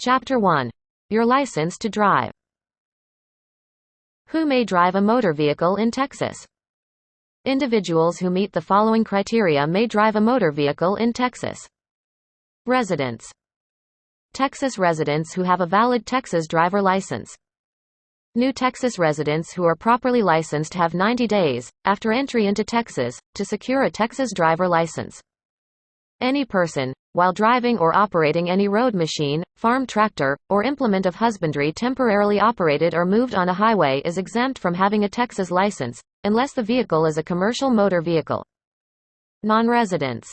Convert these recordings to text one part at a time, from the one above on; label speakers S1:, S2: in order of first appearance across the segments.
S1: Chapter 1. Your license to drive. Who may drive a motor vehicle in Texas? Individuals who meet the following criteria may drive a motor vehicle in Texas. Residents. Texas residents who have a valid Texas driver license. New Texas residents who are properly licensed have 90 days, after entry into Texas, to secure a Texas driver license. Any person, while driving or operating any road machine, farm tractor, or implement of husbandry temporarily operated or moved on a highway is exempt from having a Texas license, unless the vehicle is a commercial motor vehicle. Non-residents.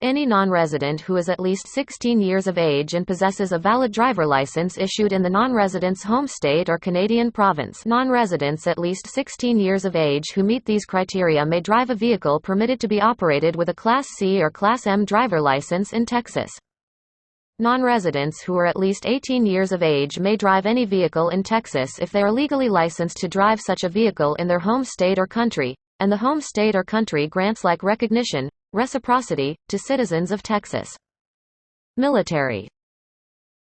S1: Any non-resident who is at least 16 years of age and possesses a valid driver license issued in the non-resident's home state or Canadian province. Non-residents at least 16 years of age who meet these criteria may drive a vehicle permitted to be operated with a Class C or Class M driver license in Texas. Non-residents who are at least 18 years of age may drive any vehicle in Texas if they are legally licensed to drive such a vehicle in their home state or country, and the home state or country grants like recognition, reciprocity, to citizens of Texas. Military.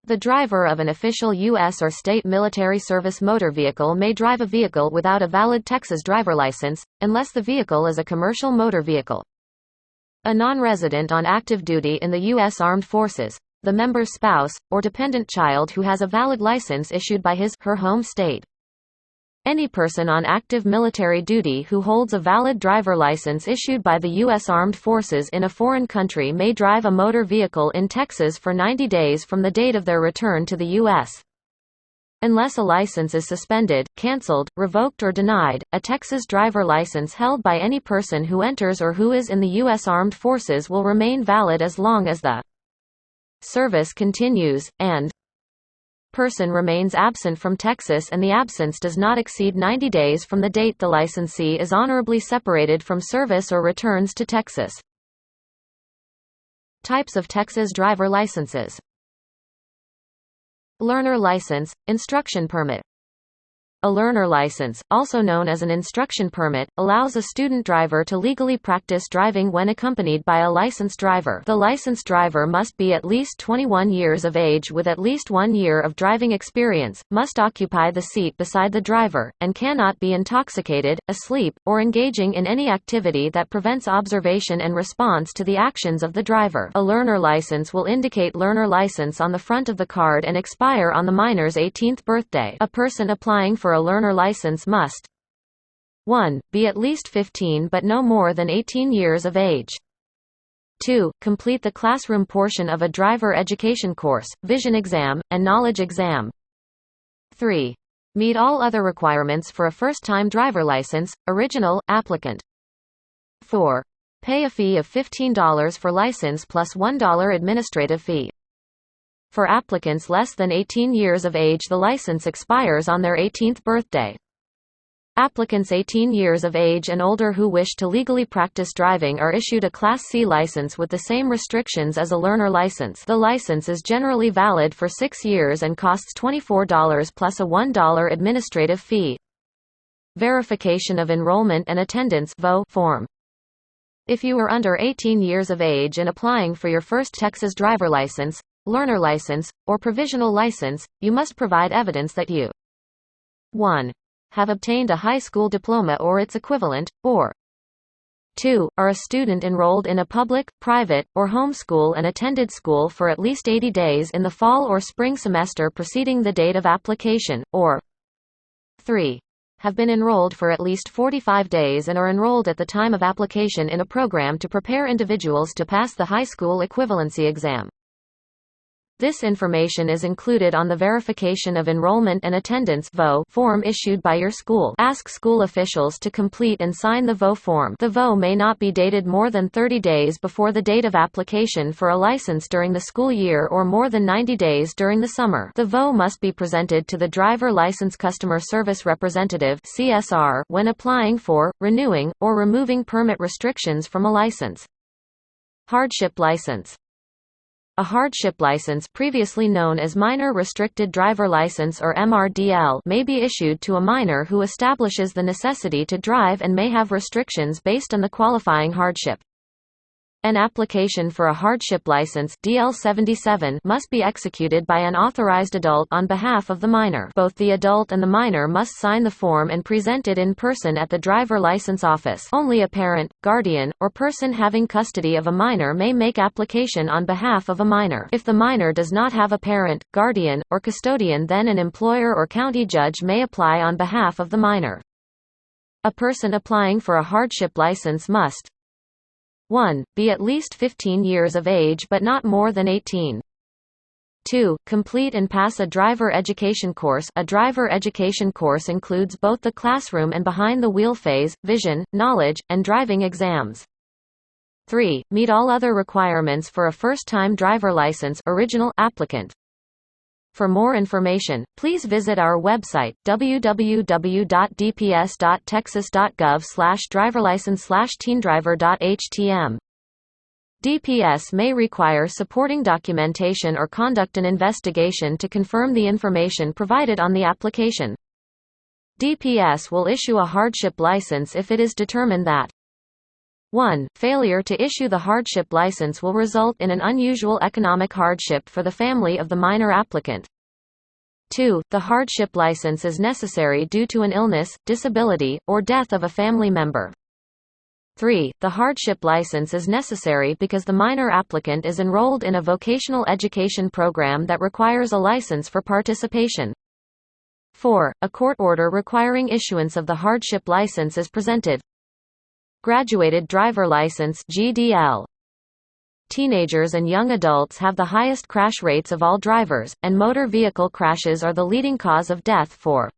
S1: The driver of an official U.S. or state military service motor vehicle may drive a vehicle without a valid Texas driver license, unless the vehicle is a commercial motor vehicle. A non-resident on active duty in the U.S. Armed Forces, the member's spouse, or dependent child who has a valid license issued by his/her home state. Any person on active military duty who holds a valid driver license issued by the U.S. Armed Forces in a foreign country may drive a motor vehicle in Texas for 90 days from the date of their return to the U.S. Unless a license is suspended, canceled, revoked or denied, a Texas driver license held by any person who enters or who is in the U.S. Armed Forces will remain valid as long as the service continues, and person remains absent from Texas and the absence does not exceed 90 days from the date the licensee is honorably separated from service or returns to Texas. Types of Texas driver licenses. Learner license, instruction permit. A learner license, also known as an instruction permit, allows a student driver to legally practice driving when accompanied by a licensed driver. The licensed driver must be at least 21 years of age with at least 1 year of driving experience, must occupy the seat beside the driver, and cannot be intoxicated, asleep, or engaging in any activity that prevents observation and response to the actions of the driver. A learner license will indicate learner license on the front of the card and expire on the minor's 18th birthday. A person applying for a learner license must 1. Be at least 15 but no more than 18 years of age. 2. Complete the classroom portion of a driver education course, vision exam, and knowledge exam. 3. Meet all other requirements for a first-time driver license, original, applicant. 4. Pay a fee of $15 for license plus $1 administrative fee. For applicants less than 18 years of age, the license expires on their 18th birthday. Applicants 18 years of age and older who wish to legally practice driving are issued a Class C license with the same restrictions as a learner license. The license is generally valid for 6 years and costs $24 plus a $1 administrative fee. Verification of Enrollment and Attendance (VO) form. If you are under 18 years of age and applying for your first Texas driver license, learner license, or provisional license, you must provide evidence that you 1. Have obtained a high school diploma or its equivalent, or 2. Are a student enrolled in a public, private, or home school and attended school for at least 80 days in the fall or spring semester preceding the date of application, or 3. Have been enrolled for at least 45 days and are enrolled at the time of application in a program to prepare individuals to pass the high school equivalency exam. This information is included on the Verification of Enrollment and Attendance (VO) form issued by your school. Ask school officials to complete and sign the VO form. The VO may not be dated more than 30 days before the date of application for a license during the school year or more than 90 days during the summer. The VO must be presented to the Driver License Customer Service Representative (CSR) when applying for, renewing, or removing permit restrictions from a license. Hardship license. A hardship license, previously known as Minor Restricted Driver License or MRDL, may be issued to a minor who establishes the necessity to drive and may have restrictions based on the qualifying hardship. An application for a hardship license DL77 must be executed by an authorized adult on behalf of the minor. Both the adult and the minor must sign the form and present it in person at the driver license office. Only a parent, guardian, or person having custody of a minor may make application on behalf of a minor. If the minor does not have a parent, guardian, or custodian, then an employer or county judge may apply on behalf of the minor. A person applying for a hardship license must 1. Be at least 15 years of age but not more than 18. 2. Complete and pass a driver education course. A driver education course includes both the classroom and behind-the-wheel phase, vision, knowledge, and driving exams. 3. Meet all other requirements for a first-time driver license original applicant. For more information, please visit our website www.dps.texas.gov/driverlicense/teendriver.htm. DPS may require supporting documentation or conduct an investigation to confirm the information provided on the application. DPS will issue a hardship license if it is determined that 1. Failure to issue the hardship license will result in an unusual economic hardship for the family of the minor applicant. 2. The hardship license is necessary due to an illness, disability, or death of a family member. 3. The hardship license is necessary because the minor applicant is enrolled in a vocational education program that requires a license for participation. 4. A court order requiring issuance of the hardship license is presented. Graduated driver license (GDL). Teenagers and young adults have the highest crash rates of all drivers, and motor vehicle crashes are the leading cause of death for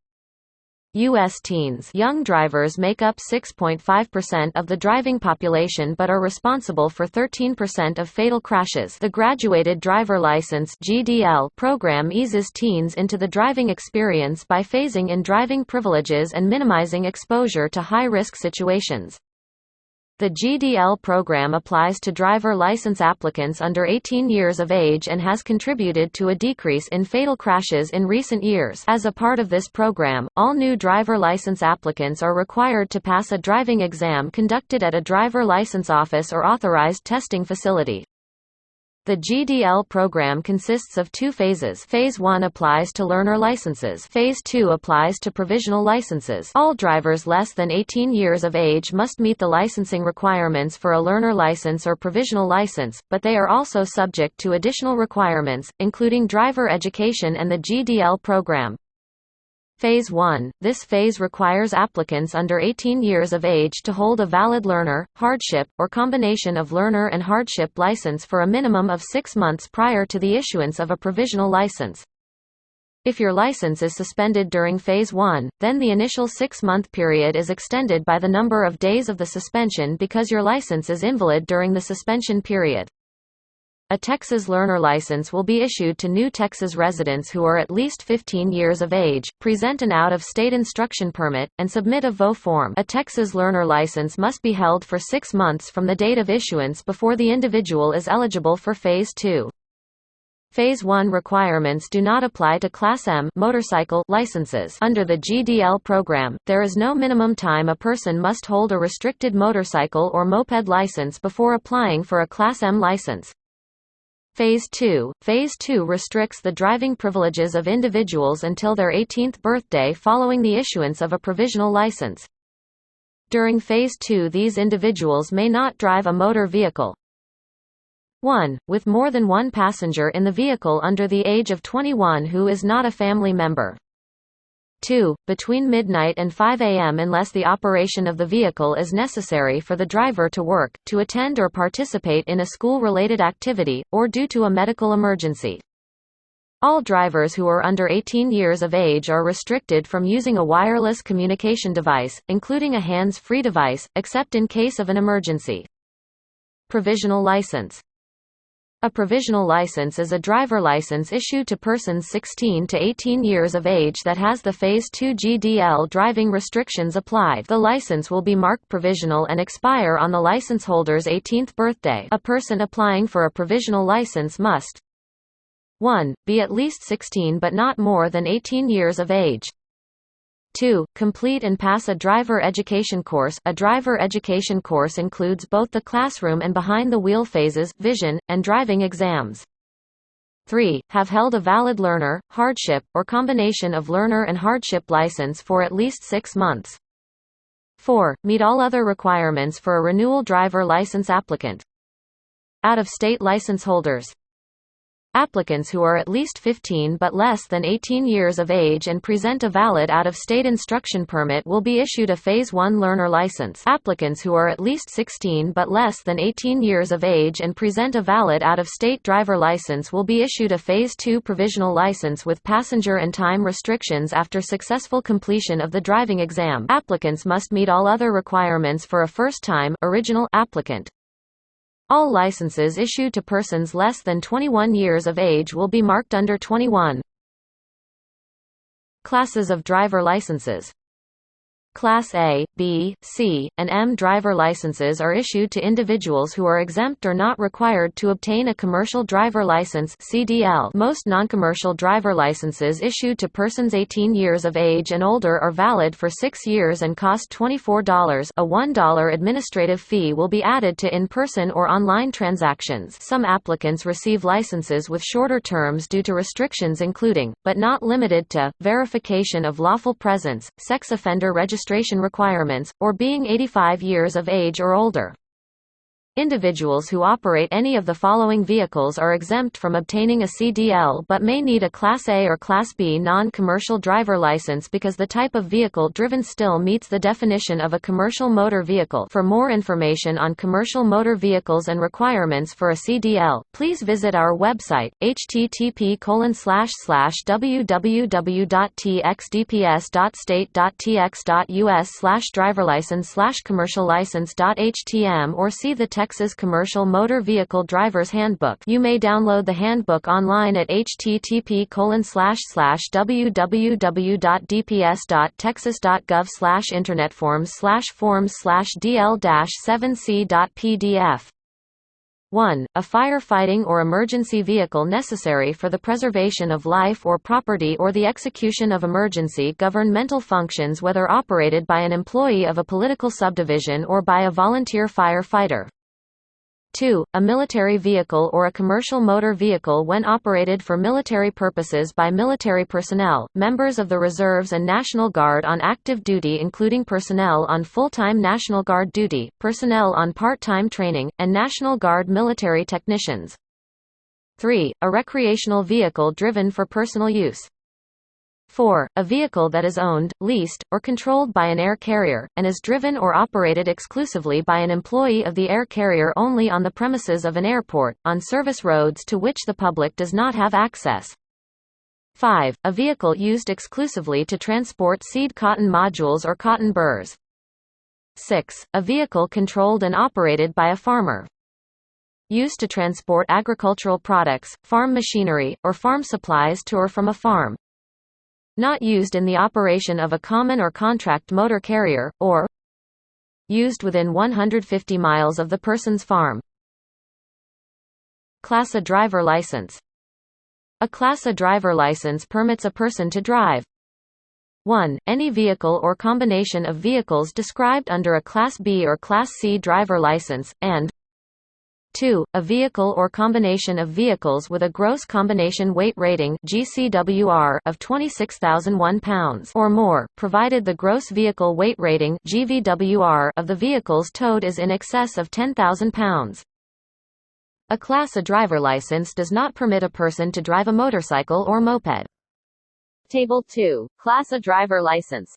S1: U.S. teens. Young drivers make up 6.5% of the driving population but are responsible for 13% of fatal crashes. The Graduated Driver License (GDL) program eases teens into the driving experience by phasing in driving privileges and minimizing exposure to high-risk situations. The GDL program applies to driver license applicants under 18 years of age and has contributed to a decrease in fatal crashes in recent years. As a part of this program, all new driver license applicants are required to pass a driving exam conducted at a driver license office or authorized testing facility. The GDL program consists of two phases. Phase 1 applies to learner licenses. Phase 2 applies to provisional licenses. All drivers less than 18 years of age must meet the licensing requirements for a learner license or provisional license, but they are also subject to additional requirements, including driver education and the GDL program. Phase 1. This phase requires applicants under 18 years of age to hold a valid learner, hardship, or combination of learner and hardship license for a minimum of 6 months prior to the issuance of a provisional license. If your license is suspended during Phase 1, then the initial 6-month period is extended by the number of days of the suspension because your license is invalid during the suspension period. A Texas learner license will be issued to new Texas residents who are at least 15 years of age, present an out-of-state instruction permit, and submit a VO form. A Texas learner license must be held for 6 months from the date of issuance before the individual is eligible for Phase 2. Phase 1 requirements do not apply to Class M motorcycle licenses. Under the GDL program, there is no minimum time a person must hold a restricted motorcycle or moped license before applying for a Class M license. Phase 2 restricts the driving privileges of individuals until their 18th birthday following the issuance of a provisional license. During Phase 2, these individuals may not drive a motor vehicle. 1. With more than one passenger in the vehicle under the age of 21 who is not a family member. 2. Between midnight and 5 a.m. unless the operation of the vehicle is necessary for the driver to work, to attend or participate in a school-related activity, or due to a medical emergency. All drivers who are under 18 years of age are restricted from using a wireless communication device, including a hands-free device, except in case of an emergency. Provisional license. A provisional license is a driver license issued to persons 16 to 18 years of age that has the Phase 2 GDL driving restrictions applied. The license will be marked provisional and expire on the license holder's 18th birthday. A person applying for a provisional license must 1. Be at least 16 but not more than 18 years of age. 2. Complete and pass a driver education course. A driver education course includes both the classroom and behind-the-wheel phases, vision, and driving exams. 3. Have held a valid learner, hardship, or combination of learner and hardship license for at least 6 months. 4. Meet all other requirements for a renewal driver license applicant. Out-of-state license holders. Applicants who are at least 15 but less than 18 years of age and present a valid out-of-state instruction permit will be issued a Phase 1 learner license. Applicants who are at least 16 but less than 18 years of age and present a valid out-of-state driver license will be issued a Phase 2 provisional license with passenger and time restrictions after successful completion of the driving exam. Applicants must meet all other requirements for a first-time original applicant. All licenses issued to persons less than 21 years of age will be marked under 21. Classes of driver licenses. Class A, B, C, and M driver licenses are issued to individuals who are exempt or not required to obtain a commercial driver license (CDL). Most non-commercial driver licenses issued to persons 18 years of age and older are valid for 6 years and cost $24. A $1 administrative fee will be added to in-person or online transactions. Some applicants receive licenses with shorter terms due to restrictions including, but not limited to, verification of lawful presence, sex offender registration requirements, or being 85 years of age or older. Individuals who operate any of the following vehicles are exempt from obtaining a CDL but may need a Class A or Class B non-commercial driver license because the type of vehicle driven still meets the definition of a commercial motor vehicle. For more information on commercial motor vehicles and requirements for a CDL, please visit our website, http://www.txdps.state.tx.us/driverlicense/commerciallicense.htm or see the Texas Commercial Motor Vehicle Driver's Handbook. You may download the handbook online at http://www.dps.texas.gov/internetforms/forms/dl-7c.pdf. 1. A firefighting or emergency vehicle necessary for the preservation of life or property or the execution of emergency governmental functions, whether operated by an employee of a political subdivision or by a volunteer firefighter. 2. A military vehicle or a commercial motor vehicle when operated for military purposes by military personnel, members of the Reserves and National Guard on active duty including personnel on full-time National Guard duty, personnel on part-time training, and National Guard military technicians. 3. A recreational vehicle driven for personal use. 4. A vehicle that is owned, leased, or controlled by an air carrier, and is driven or operated exclusively by an employee of the air carrier only on the premises of an airport, on service roads to which the public does not have access. 5. A vehicle used exclusively to transport seed cotton modules or cotton burrs. 6. A vehicle controlled and operated by a farmer. Used to transport agricultural products, farm machinery, or farm supplies to or from a farm. Not used in the operation of a common or contract motor carrier, or used within 150 miles of the person's farm. Class A driver license. A Class A driver license permits a person to drive 1. Any vehicle or combination of vehicles described under a Class B or Class C driver license, and 2. A vehicle or combination of vehicles with a gross combination weight rating (GCWR) of 26,001 pounds or more, provided the gross vehicle weight rating (GVWR) of the vehicles towed is in excess of 10,000 pounds. A Class A driver license does not permit a person to drive a motorcycle or moped. Table 2. Class A driver license.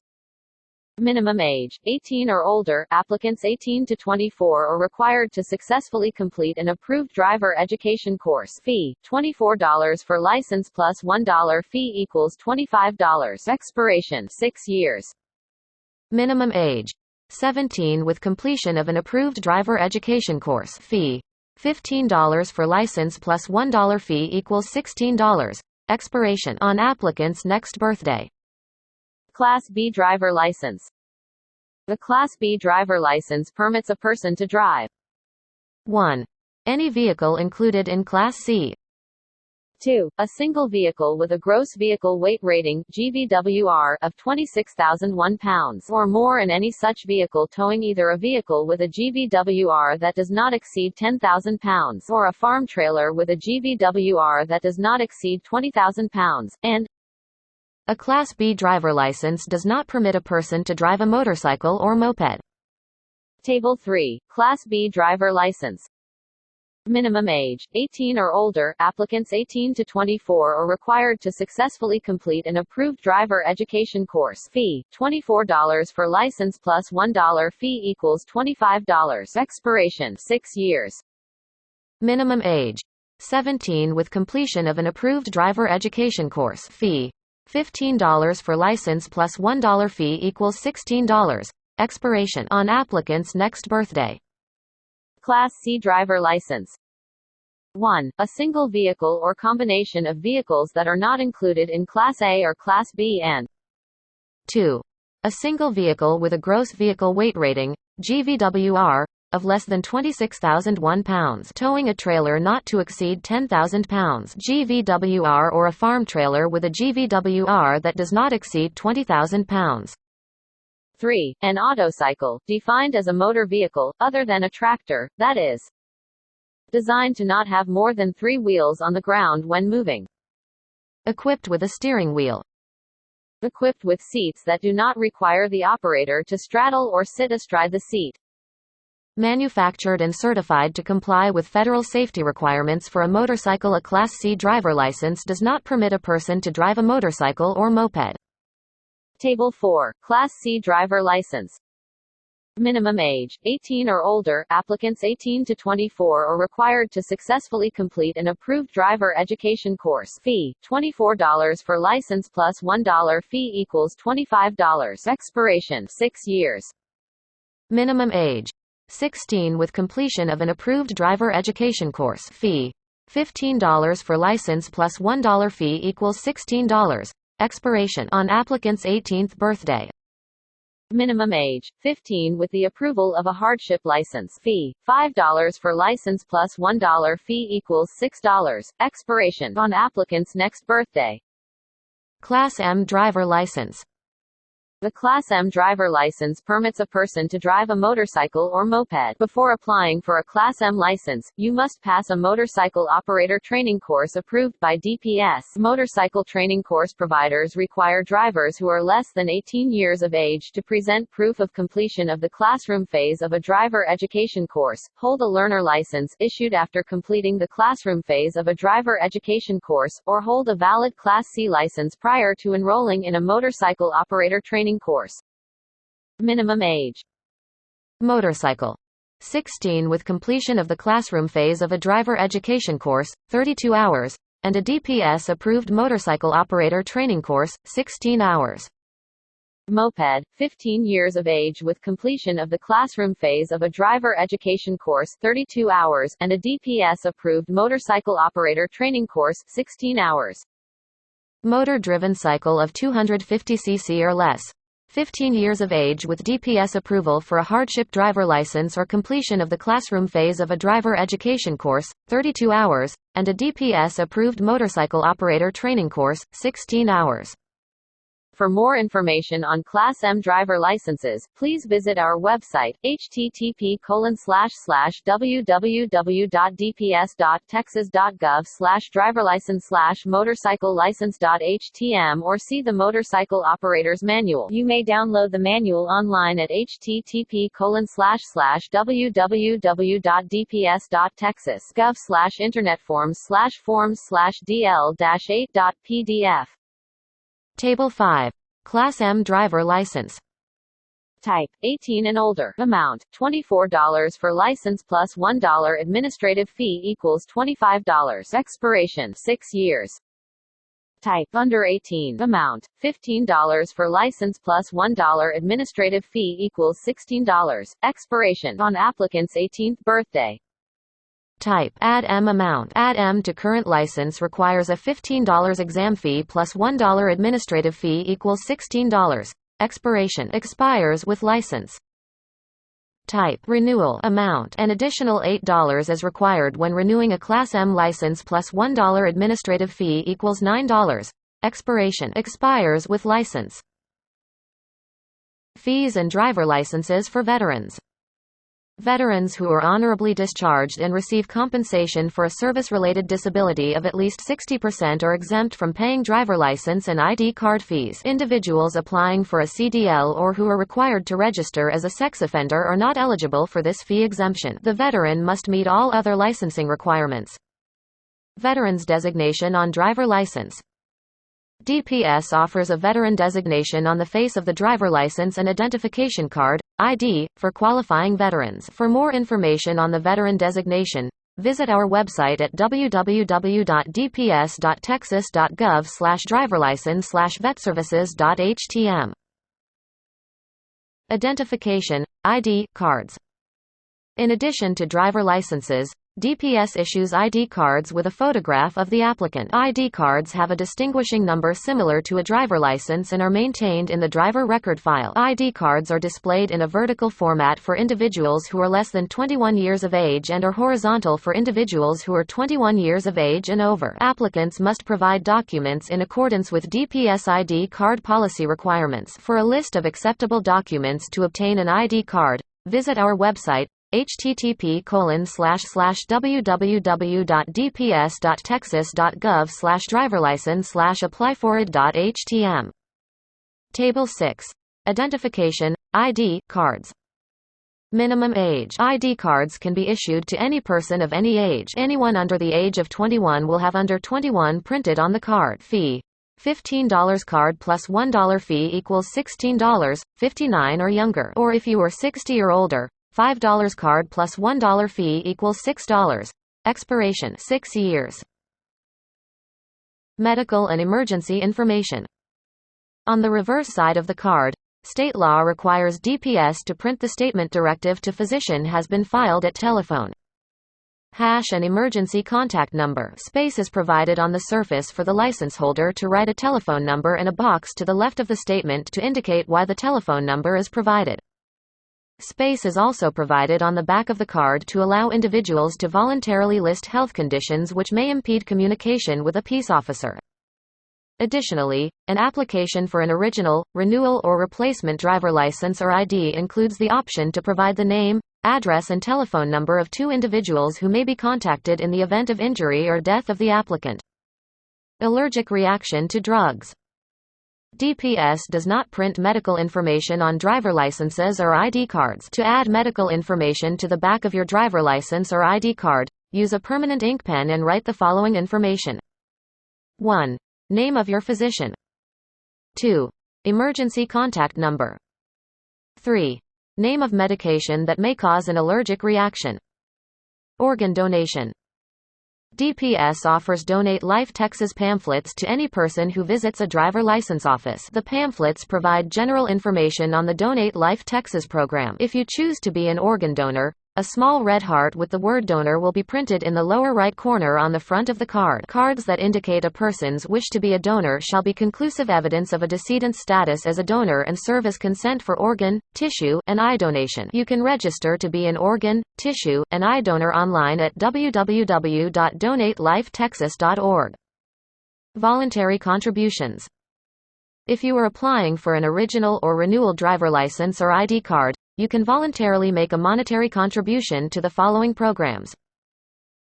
S1: Minimum age, 18 or older. Applicants 18 to 24 are required to successfully complete an approved driver education course. Fee, $24 for license plus $1 fee equals $25. Expiration, 6 years. Minimum age, 17 with completion of an approved driver education course. Fee, $15 for license plus $1 fee equals $16. Expiration on applicant's next birthday. Class B driver license. The Class B driver license permits a person to drive 1. Any vehicle included in Class C. 2. A single vehicle with a gross vehicle weight rating (GVWR) of 26,001 pounds or more, and any such vehicle towing either a vehicle with a GVWR that does not exceed 10,000 pounds or a farm trailer with a GVWR that does not exceed 20,000 pounds, and a Class B driver license does not permit a person to drive a motorcycle or moped. Table 3. Class B driver license. Minimum age, 18 or older, applicants 18 to 24 are required to successfully complete an approved driver education course. Fee, $24 for license plus $1 fee equals $25. Expiration, 6 years. Minimum age, 17 with completion of an approved driver education course. Fee, $15 for license plus $1 fee equals $16. Expiration on applicant's next birthday. Class C driver license. 1. A single vehicle or combination of vehicles that are not included in Class A or Class B, and 2. A single vehicle with a gross vehicle weight rating, GVWR, of less than 26,001 pounds, towing a trailer not to exceed 10,000 pounds, GVWR, or a farm trailer with a GVWR that does not exceed 20,000 pounds. 3. An autocycle, defined as a motor vehicle, other than a tractor, that is designed to not have more than 3 wheels on the ground when moving. Equipped with a steering wheel. Equipped with seats that do not require the operator to straddle or sit astride the seat. Manufactured and certified to comply with federal safety requirements for a motorcycle. A Class C driver license does not permit a person to drive a motorcycle or moped. Table 4. Class C driver license. Minimum age, 18 or older, applicants 18 to 24 are required to successfully complete an approved driver education course. Fee, $24 for license plus $1 fee equals $25. Expiration, 6 years. Minimum age, 16 with completion of an approved driver education course. Fee, $15 for license plus $1 fee equals $16. Expiration on applicant's 18th birthday. Minimum age, 15 with the approval of a hardship license. Fee, $5 for license plus $1 fee equals $6. Expiration on applicant's next birthday. Class M driver license. The Class M driver license permits a person to drive a motorcycle or moped. Before applying for a Class M license, you must pass a motorcycle operator training course approved by DPS. Motorcycle training course providers require drivers who are less than 18 years of age to present proof of completion of the classroom phase of a driver education course, hold a learner license issued after completing the classroom phase of a driver education course, or hold a valid Class C license prior to enrolling in a motorcycle operator training course. Minimum age. Motorcycle. 16 with completion of the classroom phase of a driver education course, 32 hours, and a DPS approved motorcycle operator training course, 16 hours. Moped, 15 years of age with completion of the classroom phase of a driver education course, 32 hours, and a DPS approved motorcycle operator training course, 16 hours. Motor-driven cycle of 250 cc or less. 15 years of age with DPS approval for a hardship driver license or completion of the classroom phase of a driver education course, 32 hours, and a DPS approved motorcycle operator training course, 16 hours. For more information on Class M driver licenses, please visit our website, http://www.dps.texas.gov/driverlicense/motorcycle-license.htm, or see the Motorcycle Operator's Manual. You may download the manual online at http://www.dps.texas.gov/internetforms/forms/dl-8.pdf. Table 5. Class M driver license. Type, 18 and older. Amount, $24 for license plus $1 administrative fee equals $25. Expiration, 6 years. Type, under 18. Amount, $15 for license plus $1 administrative fee equals $16. Expiration on applicant's 18th birthday. Type, Add M amount. Add M to current license requires a $15 exam fee plus $1 administrative fee equals $16. Expiration expires with license. type, renewal, amount. An additional $8 is required when renewing a Class M license plus $1 administrative fee equals $9. Expiration expires with license. Fees and driver licenses for veterans. Veterans who are honorably discharged and receive compensation for a service-related disability of at least 60% are exempt from paying driver license and ID card fees. Individuals applying for a CDL or who are required to register as a sex offender are not eligible for this fee exemption. The veteran must meet all other licensing requirements. Veterans designation on driver license. DPS offers a veteran designation on the face of the driver license and identification card, ID, for qualifying veterans. For more information on the veteran designation, visit our website at www.dps.texas.gov/driverlicense/vetservices.htm. Identification, ID, cards. In addition to driver licenses, DPS issues ID cards with a photograph of the applicant. ID cards have a distinguishing number similar to a driver license and are maintained in the driver record file. ID cards are displayed in a vertical format for individuals who are less than 21 years of age and are horizontal for individuals who are 21 years of age and over. Applicants must provide documents in accordance with DPS ID card policy requirements. For a list of acceptable documents to obtain an ID card, visit our website, http://www.dps.texas.gov/driverlicense/applyforid.htm. Table 6. Identification, ID, cards. Minimum age. ID cards can be issued to any person of any age. Anyone under the age of 21 will have under 21 printed on the card. Fee. $15 card plus $1 fee equals $16, 59 or younger. Or if you are 60 or older, $5 card plus $1 fee equals $6. Expiration 6 years. Medical and emergency information. On the reverse side of the card, state law requires DPS to print the statement directive to physician has been filed at telephone. Hash and emergency contact number. Space is provided on the surface for the license holder to write a telephone number and a box to the left of the statement to indicate why the telephone number is provided. Space is also provided on the back of the card to allow individuals to voluntarily list health conditions which may impede communication with a peace officer. Additionally, an application for an original, renewal or replacement driver license or ID includes the option to provide the name, address and telephone number of two individuals who may be contacted in the event of injury or death of the applicant. Allergic reaction to drugs. DPS does not print medical information on driver licenses or ID cards. To add medical information to the back of your driver license or ID card, use a permanent ink pen and write the following information. 1. Name of your physician. 2. Emergency contact number. 3. Name of medication that may cause an allergic reaction. Organ donation. DPS offers Donate Life Texas pamphlets to any person who visits a driver license office. The pamphlets provide general information on the Donate Life Texas program. If you choose to be an organ donor, a small red heart with the word donor will be printed in the lower right corner on the front of the card. Cards that indicate a person's wish to be a donor shall be conclusive evidence of a decedent's status as a donor and serve as consent for organ, tissue, and eye donation. You can register to be an organ, tissue, and eye donor online at www.donatelifetexas.org. Voluntary contributions. If you are applying for an original or renewal driver license or ID card, you can voluntarily make a monetary contribution to the following programs.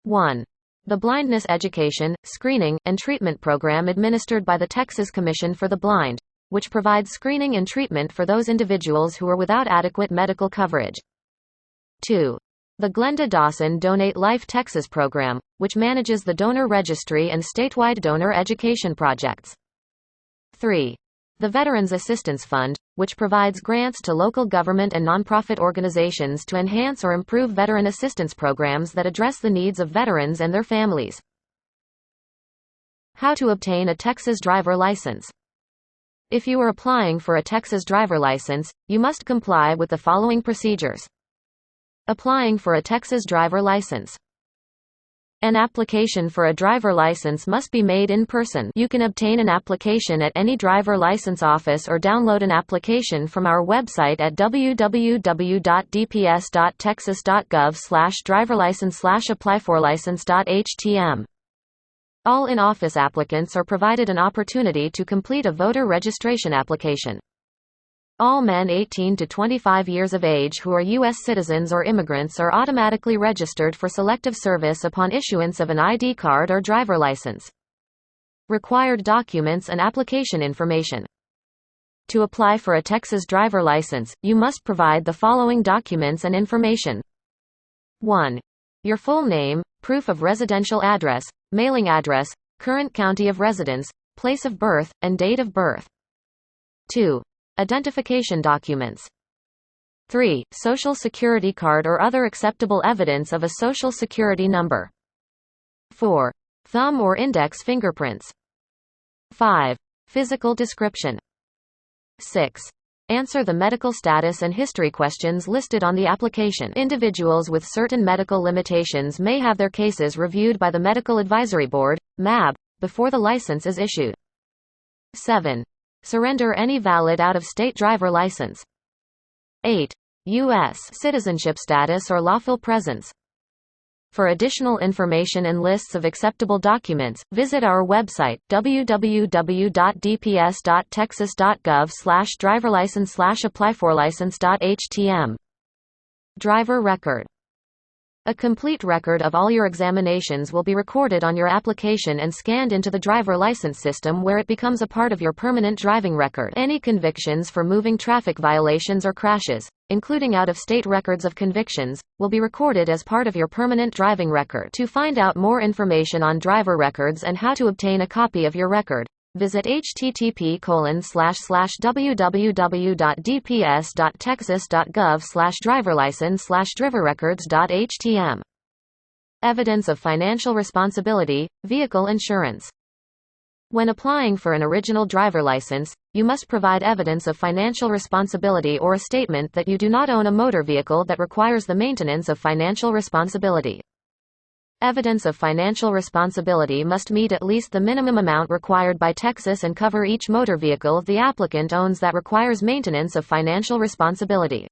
S1: 1. The Blindness Education, Screening, and Treatment Program administered by the Texas Commission for the Blind, which provides screening and treatment for those individuals who are without adequate medical coverage. 2. The Glenda Dawson Donate Life Texas program, which manages the donor registry and statewide donor education projects. 3. The Veterans Assistance Fund, which provides grants to local government and nonprofit organizations to enhance or improve veteran assistance programs that address the needs of veterans and their families. How to obtain a Texas driver license. If you are applying for a Texas driver license, you must comply with the following procedures. Applying for a Texas driver license. An application for a driver license must be made in person. You can obtain an application at any driver license office or download an application from our website at www.dps.texas.gov/driverlicense/applyforlicense.htm. All in-office applicants are provided an opportunity to complete a voter registration application. All men 18 to 25 years of age who are U.S. citizens or immigrants are automatically registered for selective service upon issuance of an ID card or driver license. Required documents and application information. To apply for a Texas driver license, you must provide the following documents and information. 1. Your full name, proof of residential address, mailing address, current county of residence, place of birth, and date of birth. 2. Identification documents. 3. Social Security card or other acceptable evidence of a Social Security number. 4. Thumb or index fingerprints. 5. Physical description. 6. Answer the medical status and history questions listed on the application. Individuals with certain medical limitations may have their cases reviewed by the Medical Advisory Board, MAB, before the license is issued. 7. Surrender any valid out-of-state driver license. 8. U.S. citizenship status or lawful presence. For additional information and lists of acceptable documents, visit our website, www.dps.texas.gov/driverlicense/applyforlicense.htm. Driver record. A complete record of all your examinations will be recorded on your application and scanned into the driver license system where it becomes a part of your permanent driving record. Any convictions for moving traffic violations or crashes, including out-of-state records of convictions, will be recorded as part of your permanent driving record. To find out more information on driver records and how to obtain a copy of your record, visit http://www.dps.texas.gov/driverlicense/driverrecords.htm. Evidence of financial responsibility, vehicle insurance. When applying for an original driver license, you must provide evidence of financial responsibility or a statement that you do not own a motor vehicle that requires the maintenance of financial responsibility. Evidence of financial responsibility must meet at least the minimum amount required by Texas and cover each motor vehicle the applicant owns that requires maintenance of financial responsibility.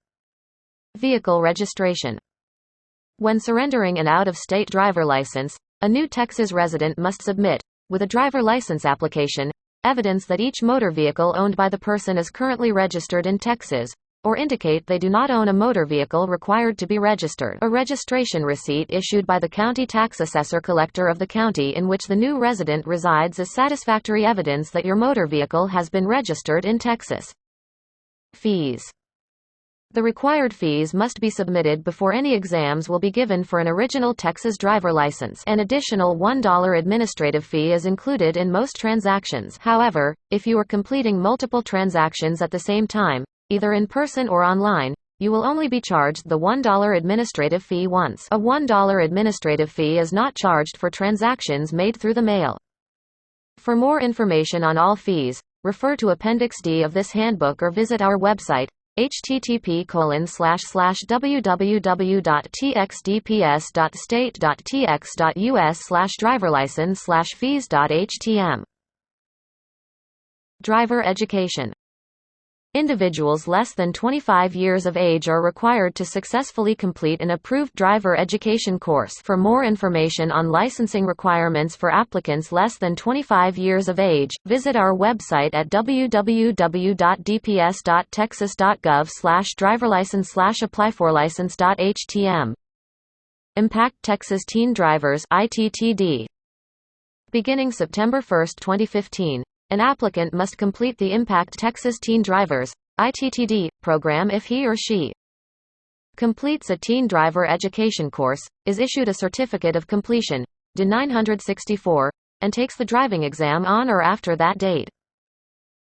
S1: Vehicle registration. When surrendering an out-of-state driver license, a new Texas resident must submit, with a driver license application, evidence that each motor vehicle owned by the person is currently registered in Texas, or indicate they do not own a motor vehicle required to be registered. A registration receipt issued by the county tax assessor collector of the county in which the new resident resides is satisfactory evidence that your motor vehicle has been registered in Texas. Fees. The required fees must be submitted before any exams will be given for an original Texas driver license. An additional $1 administrative fee is included in most transactions. However, if you are completing multiple transactions at the same time, either in person or online, you will only be charged the $1 administrative fee once. A $1 administrative fee is not charged for transactions made through the mail. For more information on all fees, refer to Appendix D of this handbook or visit our website, http://www.txdps.state.tx.us/driverlicense/fees.htm. Driver education. Individuals less than 25 years of age are required to successfully complete an approved driver education course. For more information on licensing requirements for applicants less than 25 years of age, visit our website at www.dps.texas.gov/driverlicense/applyforlicense.htm. Impact Texas Teen Drivers (ITTD). Beginning September 1, 2015, an applicant must complete the Impact Texas Teen Drivers (ITTD) program if he or she completes a teen driver education course, is issued a certificate of completion, DIN 964, and takes the driving exam on or after that date.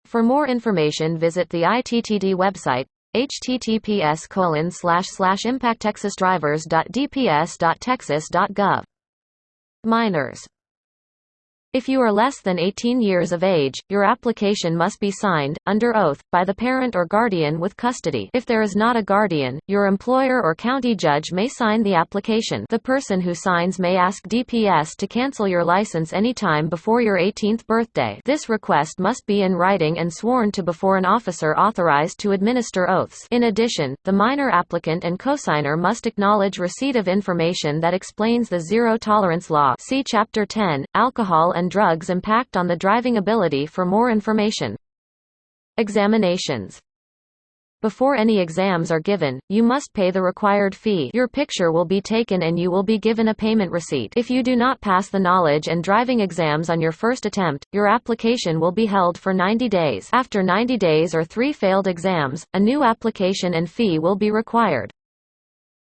S1: For more information, visit the ITTD website, https://impacttexasdrivers.dps.texas.gov. Minors. If you are less than 18 years of age, your application must be signed, under oath, by the parent or guardian with custody. If there is not a guardian, your employer or county judge may sign the application. The person who signs may ask DPS to cancel your license any time before your 18th birthday. This request must be in writing and sworn to before an officer authorized to administer oaths. In addition, the minor applicant and cosigner must acknowledge receipt of information that explains the zero-tolerance law. See Chapter 10, Alcohol and Drugs Impact on the Driving Ability for more information. Examinations. Before any exams are given, you must pay the required fee. Your picture will be taken and you will be given a payment receipt. If you do not pass the knowledge and driving exams on your first attempt, your application will be held for 90 days. After 90 days or 3 failed exams, a new application and fee will be required.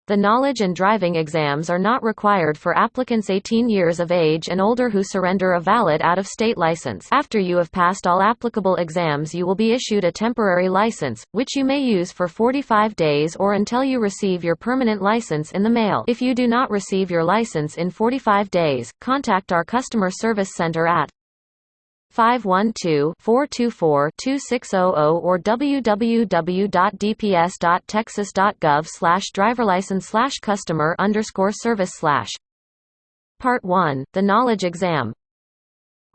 S1: The knowledge and driving exams are not required for applicants 18 years of age and older who surrender a valid out-of-state license. After you have passed all applicable exams, you will be issued a temporary license, which you may use for 45 days or until you receive your permanent license in the mail. If you do not receive your license in 45 days, contact our customer service center at 512-424-2600 or www.dps.texas.gov/driverlicense/customer_service/. Part 1. The Knowledge Exam.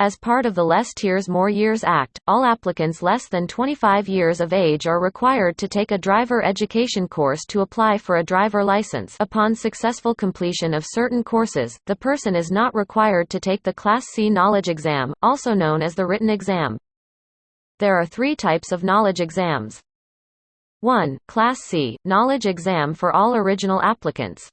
S1: As part of the Less Tiers More Years Act, all applicants less than 25 years of age are required to take a driver education course to apply for a driver license. Upon successful completion of certain courses, the person is not required to take the Class C knowledge exam, also known as the written exam. There are 3 types of knowledge exams. 1. Class C, knowledge exam for all original applicants.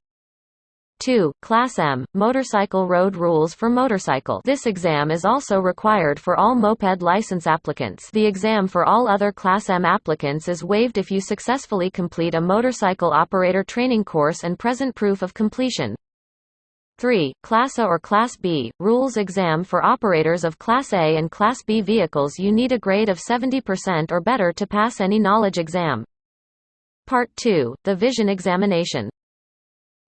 S1: 2. Class M, motorcycle road rules for motorcycle. This exam is also required for all moped license applicants. The exam for all other Class M applicants is waived if you successfully complete a motorcycle operator training course and present proof of completion. 3. Class A or Class B, rules exam for operators of Class A and Class B vehicles. You need a grade of 70% or better to pass any knowledge exam. Part 2. The vision examination.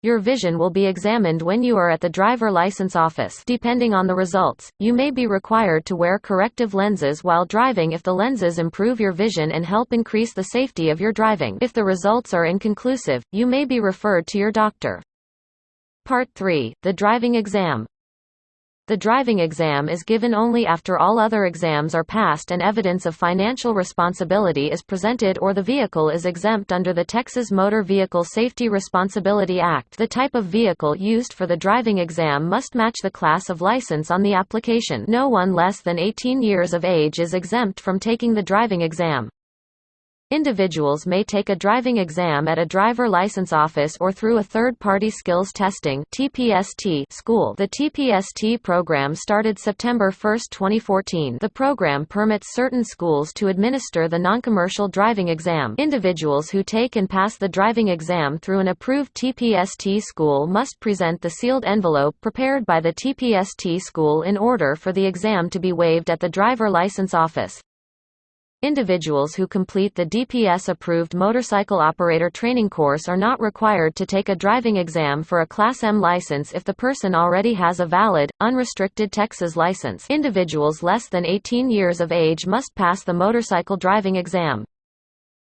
S1: Your vision will be examined when you are at the driver license office. Depending on the results, you may be required to wear corrective lenses while driving if the lenses improve your vision and help increase the safety of your driving. If the results are inconclusive, you may be referred to your doctor. Part 3. The driving exam. The driving exam is given only after all other exams are passed and evidence of financial responsibility is presented or the vehicle is exempt under the Texas Motor Vehicle Safety Responsibility Act. The type of vehicle used for the driving exam must match the class of license on the application. No one less than 18 years of age is exempt from taking the driving exam. Individuals may take a driving exam at a driver license office or through a third-party skills testing (TPST) school. The TPST program started September 1, 2014. The program permits certain schools to administer the non-commercial driving exam. Individuals who take and pass the driving exam through an approved TPST school must present the sealed envelope prepared by the TPST school in order for the exam to be waived at the driver license office. Individuals who complete the DPS-approved motorcycle operator training course are not required to take a driving exam for a Class M license if the person already has a valid, unrestricted Texas license. Individuals less than 18 years of age must pass the motorcycle driving exam.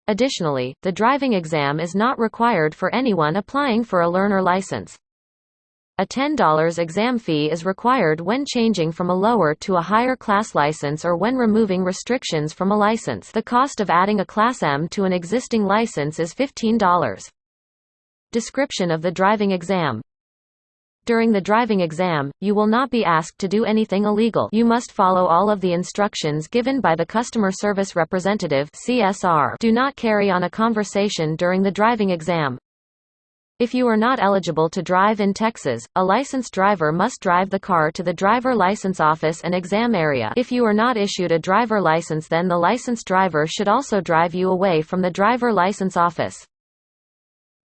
S1: Additionally, the driving exam is not required for anyone applying for a learner license. A $10 exam fee is required when changing from a lower to a higher class license or when removing restrictions from a license. The cost of adding a Class M to an existing license is $15. Description of the driving exam. During the driving exam, you will not be asked to do anything illegal. You must follow all of the instructions given by the customer service representative (CSR). Do not carry on a conversation during the driving exam. If you are not eligible to drive in Texas, a licensed driver must drive the car to the driver license office and exam area. If you are not issued a driver license, then the licensed driver should also drive you away from the driver license office.